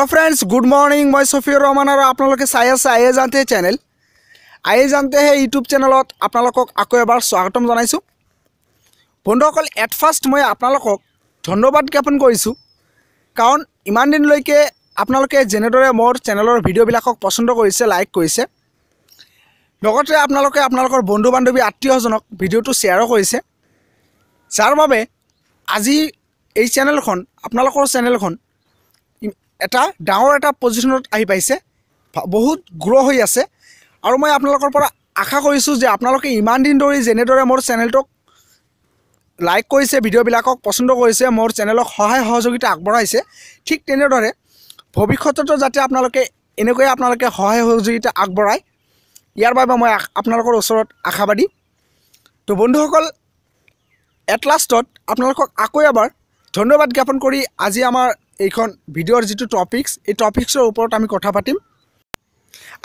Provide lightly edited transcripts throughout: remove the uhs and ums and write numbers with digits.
Hello friends good morning मैं सफिर रहमान और आपनालोके चाই আছে আয়ে জানতে चैनल আয়ে জানতে হে यूट्यूब चैनलत आपनालोকক আকৌ এবাৰ স্বাগতম জনাইছো বন্ধুসকল এট ফাৰ্স্ট মই आपनालोকক ধন্যবাদ জ্ঞাপন কৰিছো কাৰণ ইমান দিন লৈকে आपनालोके যেনেদৰে মোৰ চেনেলৰ ভিডিও বিলাকক পছন্দ কৰিছে লাইক কৰিছে লগতে आपनालोके आपनालोকৰ বন্ধু বান্ধৱী আত্মীয়জনক ভিডিওটো শেয়াৰো কৰিছে যাৰ বাবে আজি এই চেনেলখন आपनालोকৰ চেনেলখন এটা ডাঙৰ এটা পজিশনত আহি পাইছে বহুত গ্ৰো হৈ আছে আৰু মই আপোনালোকৰ পৰা আশা কৰিছো যে আপোনালোকে ইমান দিন ধৰি জেনেদৰে মোৰ চেনেলটোক লাইক কৰিছে ভিডিও বিলাকক পছন্দ কৰিছে মোৰ চেনেলক সহায় সহযোগিতা আগবঢ়াইছে ঠিক তেনেদৰে ভৱিষ্যততো যাতে আপোনালোকে এনেকৈ আপোনালোকে সহায় সহযোগিতা আগবঢ়ায় ইয়াৰ বাবে মই আপোনালোকৰ ওচৰত আশাবাদী তো বন্ধুসকল এট লাষ্টত আপোনালোকক আকৌ এবাৰ ধন্যবাদ জ্ঞাপন কৰি আজি আমাৰ এইখন ভিডিওৰ যেটো টপিকস এই টপিকসৰ ওপৰত আমি কথা পাতিম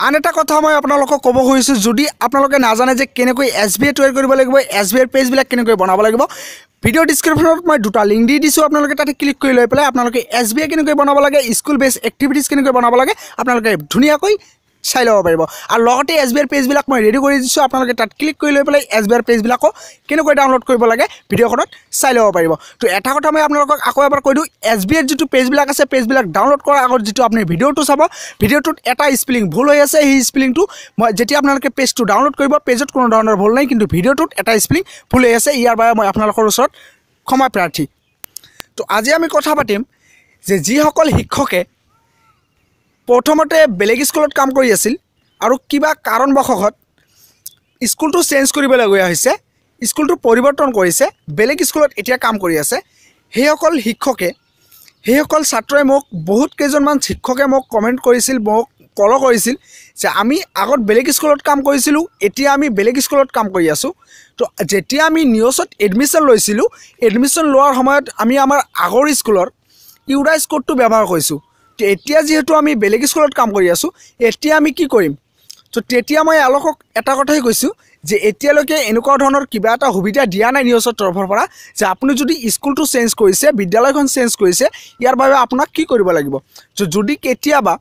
আন এটা কথা মই আপোনালোকক ক'ব খুজিছো যদি আপোনালোকে নাজানে যে কেনেকৈ SBA তৈয়াৰ কৰিব লাগিব SBA পেজ বিলাক কেনেকৈ বনাব লাগিব ভিডিও ডেসক্ৰিপচনত মই দুটা লিংক দি দিছো আপোনালোকে তাতে ক্লিক কৰি লৈ পেলাই আপোনালোকে SBA কেনেকৈ বনাব লাগে স্কুল বেস এক্টিভিটিজ কেনেকৈ বনাব লাগে আপোনালোকে ধুনিয়াকৈ চাই লব পাৰিব আৰু লগতে SBA পেজ বিলাক মই ৰেডি কৰি দিছো আপোনালোকে তাত ক্লিক কৰি লৈ পেলাই SBA পেজ বিলাকো কেনেকৈ ডাউনলোড কৰিব লাগে ভিডিওখনত চাই লব পাৰিব তো এটা কথা মই আপোনালোকক আকৌ এবাৰ কৈ দিও SBA যেটো পেজ বিলাক আছে পেজ বিলাক ডাউনলোড কৰাৰ আগত যেটো আপুনি ভিডিওটো চাব ভিডিওটোত এটা স্পেলিং ভুল হৈ আছে এই স্পেলিংটো মই যেতি আপোনালোকে পেজটো ডাউনলোড কৰিব পেজত কোনো ধৰণৰ ভুল নাই কিন্তু ভিডিওটোত এটা স্পেলিং ভুল হৈ আছে ইয়াৰ বাবে মই আপোনালোকৰ ওচৰত ক্ষমা প্ৰাৰ্থী তো আজি আমি কথা পাতিম যে যি সকল শিক্ষকে প্ৰথমতে বেলেগ স্কুলত কাম কৰি আছিল আৰু কিবা কাৰণবশতঃ স্কুলটো চেঞ্জ কৰিবলগীয়া হৈছে স্কুলটো পৰিৱৰ্তন কৰিছে বেলেগ স্কুলত এতিয়া কাম কৰি আছে সেই সকল শিক্ষকে সেই সকল ছাত্ৰই মোক বহুত কেইজনমান শিক্ষকে মোক কমেন্ট কৰিছিল মোক কল কৰিছিল যে আমি আগত বেলেগ স্কুলত কাম কৰিছিলো এতিয়া আমি বেলেগ স্কুলত কাম কৰি আছো তো যেতিয়া আমি নিয়ছত এডমিশন লৈছিলো এডমিশন লোৱাৰ সময়ত আমি আমাৰ আগৰ স্কুলৰ ইউডাইস কোডটো ব্যৱহাৰ কৰিছো এতিয়া যেহেতু আমি বেলেগ স্কুলত কাম কৰি আছো এতিয়া আমি কি কৰিম তো তেতিয়া মই আলোকক এটা কথাই কৈছো যে এতিয়ালৈকে এনেকুৱা ধৰণৰ কিবা এটা সুবিধা দিয়া নাই নিউজৰ তৰফৰ পৰা যে আপুনি যদি স্কুলটো চেঞ্জ কৰিছে বিদ্যালয়খন চেঞ্জ কৰিছে ইয়াৰ বাবে আপোনাক কি কৰিব লাগিব তো যদি কেতিয়াবা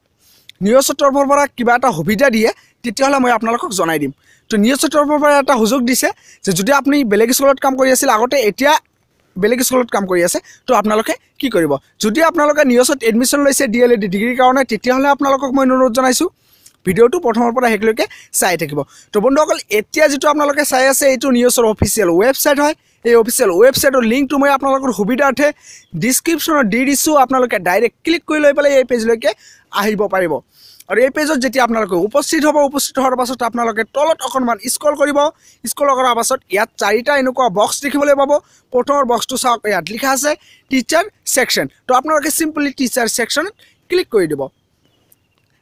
নিউজৰ তৰফৰ পৰা কিবা এটা সুবিধা দিয়ে তেতিয়াহলে মই আপোনালোকক জনাই দিম তো নিউজৰ তৰফৰ পৰা এটা সুযোগ দিছে যে যদি আপুনি বেলেগ স্কুলত কাম কৰি আছিল আগতে এতিয়া বেলেগ স্কুলত কাম কৰি আছে তো আপোনালোকে কি কৰিব যদি আপোনালোকে নিউজত এডমিশন লৈছে D.EL.ED ডিগ্ৰীৰ কাৰণে তেতিয়াহলে আপোনালোকক মই অনুৰোধ জনাইছো ভিডিওটো প্ৰথমৰ পৰা হেকলৈকে চাই থাকিব তো বন্ধুসকল এতিয়া যেটো আপোনালোকে চাই আছে এইটো নিউজৰ অফিচিয়েল ওয়েবসাইট হয় এই অফিচিয়েল ওয়েবসাইটৰ লিংকটো মই আপোনালোকৰ সুবিধাৰ্থে ডেসক্ৰিপচনত দি দিছো আপোনালোকে ডাইৰেক্ট ক্লিক কৰি লৈ পেলাই এই পেজলৈকে আহিব পাৰিব আৰু এই পেজত যেতি আপোনালোকে উপস্থিত হ'ব উপস্থিত হোৱাৰ পাছত আপোনালোকে তলত অকনমান স্ক্ৰল কৰিব স্ক্ৰল কৰাৰ পাছত ইয়াত চাৰিটা এনেকুৱা বক্স দেখিবলৈ পাব প্ৰথমৰ বক্সটো চাওক ইয়াত লিখা আছে টিচাৰ সেকশন তো আপোনালোকে সিম্পলি টিচাৰ সেকশনত ক্লিক কৰি দিব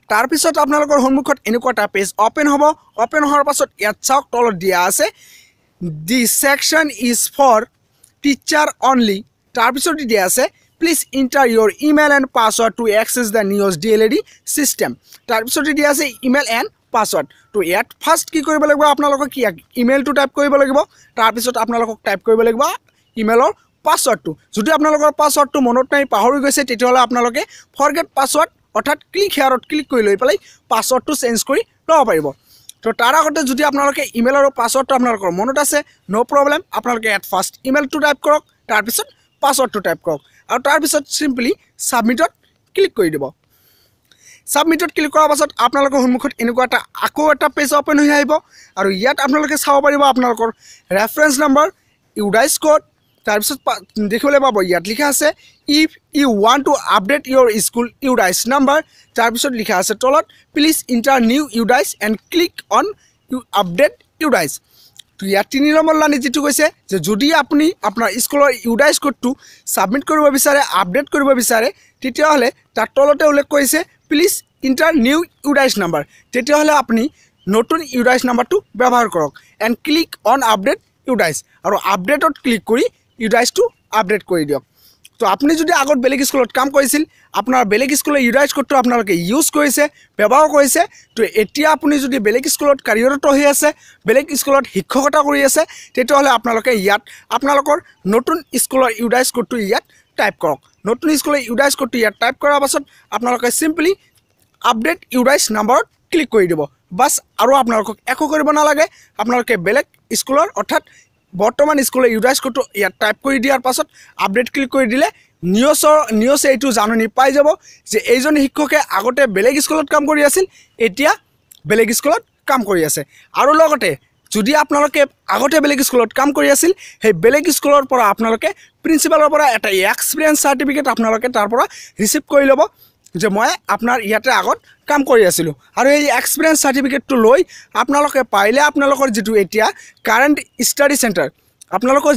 তাৰ পিছত আপোনালোকৰ সন্মুখত এনেকুৱা এটা পেজ ওপেন হ'ব ওপেন হোৱাৰ পাছত ইয়াত চাওক তলত দিয়া আছে This section is for teacher only তাৰ পিছত দিয়া আছে Please enter your email and password to access the Nios D.El.ED system. তাৰ পিছত দিয়া আছে email and password. তো ইয়াত ফাৰ্স্ট কি কৰিব লাগিব আপোনালোকক কি ইমেইলটো টাইপ কৰিব লাগিব তাৰ পিছত আপোনালোকক টাইপ কৰিব লাগিব ইমেইলৰ পাসওয়াৰ্ডটো যদি আপোনালোকৰ পাসওয়াৰ্ডটো মনত নাই পাহৰি গৈছে তেতিয়াহলে আপোনালোকে ফৰগেট পাসওয়াৰ্ড অৰ্থাৎ ক্লিক হিয়াৰত ক্লিক কৰি লৈ পেলাই পাসওয়াৰ্ডটো চেঞ্জ কৰি লব পাৰিব তো তাৰ আগতে যদি আপোনালোকে ইমেইলৰ পাসওয়াৰ্ডটো আপোনালোকৰ মনত আছে নো প্ৰবলেম আপোনালোকে এট ফাৰ্স্ট ইমেইলটো টাইপ কৰক তাৰ পিছত পাসওয়াৰ্ডটো টাইপ কৰক আৰু তাৰ পিছত সিম্পলি সাবমিটত ক্লিক কৰি দিব সাবমিটত ক্লিক কৰাৰ পাছত আপোনালোকৰ সন্মুখত এনেকুৱা এটা আকৌ এটা পেজ ওপেন হৈ আহিব আৰু ইয়াত আপোনালোকে চাব পাৰিব আপোনালোকৰ ৰেফাৰেন্স নম্বৰ ইউডাইস কোড তাৰ পিছত দেখিবলৈ পাব ইয়াত লিখা আছে if you want to update your school UDIS number তাৰ পিছত লিখা আছে তলত please enter new UDIS and click on update UDIS তো ইয়াত 3 নম্বৰ লাইনে যেটো কৈছে যে যদি আপুনি আপোনাৰ স্কুলৰ UDIS কোডটো সাবমিট কৰিব বিচাৰে আপডেট কৰিব বিচাৰে তেতিয়াহলে তাৰ তলতে উল্লেখ কৰিছে please enter new UDIS number তেতিয়াহলে আপুনি নতুন UDIS নাম্বাৰটো ব্যৱহাৰ কৰক and click on update UDIS আৰু আপডেটত ক্লিক কৰি UDIS টো আপডেট কৰি দিয়ক তো আপুনি যদি আগত বেলেগ স্কুলত কাম কৰিছিল আপোনাৰ বেলেগ স্কুলৰ UDIS কোডটো আপোনালোকে ইউজ কৰিছে ব্যৱহাৰ কৰিছে তো এতিয়া আপুনি যদি বেলেগ স্কুলত কাৰিয়ৰত হৈ আছে বেলেগ স্কুলত শিক্ষকতা কৰি আছে তেতিয়াহলে আপোনালোকে ইয়াত আপোনালোকৰ নতুন স্কুলৰ UDIS কোডটো ইয়াত টাইপ কৰক নতুন স্কুলৰ ইউডাইজ কোডটো ইয়াত টাইপ কৰাৰ পাছত আপোনালোকে সিম্পলি আপডেট ইউডাইজ নাম্বাৰত ক্লিক কৰি দিব বাস আৰু আপোনালোকক একো কৰিব নালাগে আপোনালোকে বেলেগ স্কুলৰ অৰ্থাৎ বৰ্তমান স্কুলৰ ইউডাইজ কোডটো ইয়াত টাইপ কৰি দিয়াৰ পাছত আপডেট ক্লিক কৰি দিলে নিয়ছে এইটো জাননী পাই যাব যে এইজন শিক্ষকে আগতে বেলেগ স্কুলত কাম কৰি আছিল এতিয়া বেলেগ স্কুলত কাম কৰি আছে আৰু লগতে যদি আপোনালোকে আগতে বেলেগ স্কুলত কাম কৰি আছিল সেই বেলেগ স্কুলৰ পৰা আপোনালোকে প্ৰিন্সিপালৰ পৰা এটা এক্সপিৰিয়েন্স সাৰ্টিফিকেট আপোনালোকে তাৰ পৰা ৰিসিভ কৰি ল'ব যে মই আপোনাৰ ইয়াতে আগত কাম কৰি আছিলো আৰু এই এক্সপিৰিয়েন্স সাৰ্টিফিকেটটো লৈ আপোনালোকে পাইলে আপোনালোকৰ যেটো এতিয়া কাৰেন্ট ষ্টাডি সেন্টাৰ আপোনালোকৰ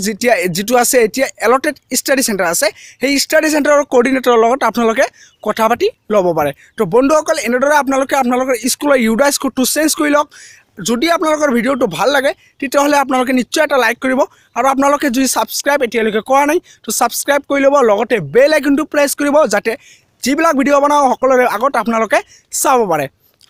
যেটো আছে এতিয়া এলটেড ষ্টাডি সেন্টাৰ আছে সেই ষ্টাডি সেন্টাৰৰ কোঅৰ্ডিনেটৰৰ লগত আপোনালোকে কথা পাতি ল'ব পাৰে তো বন্ধুসকল এনেদৰে আপোনালোকে আপোনালোকৰ স্কুলৰ ইউডাইজ কোডটো চেঞ্জ কৰি লওক যদি আপোনালোকৰ ভিডিওটো ভাল লাগে তেতিয়াহলে আপোনালোকে নিশ্চয় এটা লাইক কৰিব আৰু আপোনালোকে যদি সাবস্ক্ৰাইব এতিয়ালৈকে কৰা নাই তো সাবস্ক্ৰাইব কৰি ল'ব লগতে বেল আইকনটো প্ৰেছ কৰিব যাতে যিবিলাক ভিডিও বনাও সকলোৰে আগত আপোনালোকে চাব পাৰে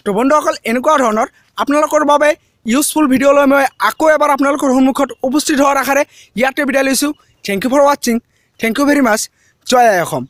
তো বন্ধুসকল এনেকুৱা ধৰণৰ আপোনালোকৰ বাবে ইউজফুল ভিডিও লৈ মই আকৌ এবাৰ আপোনালোকৰ সন্মুখত উপস্থিত হোৱাৰ আশাৰে ইয়াতে বিদায় লৈছো thank you for watching thank you very much জয় আই অসম।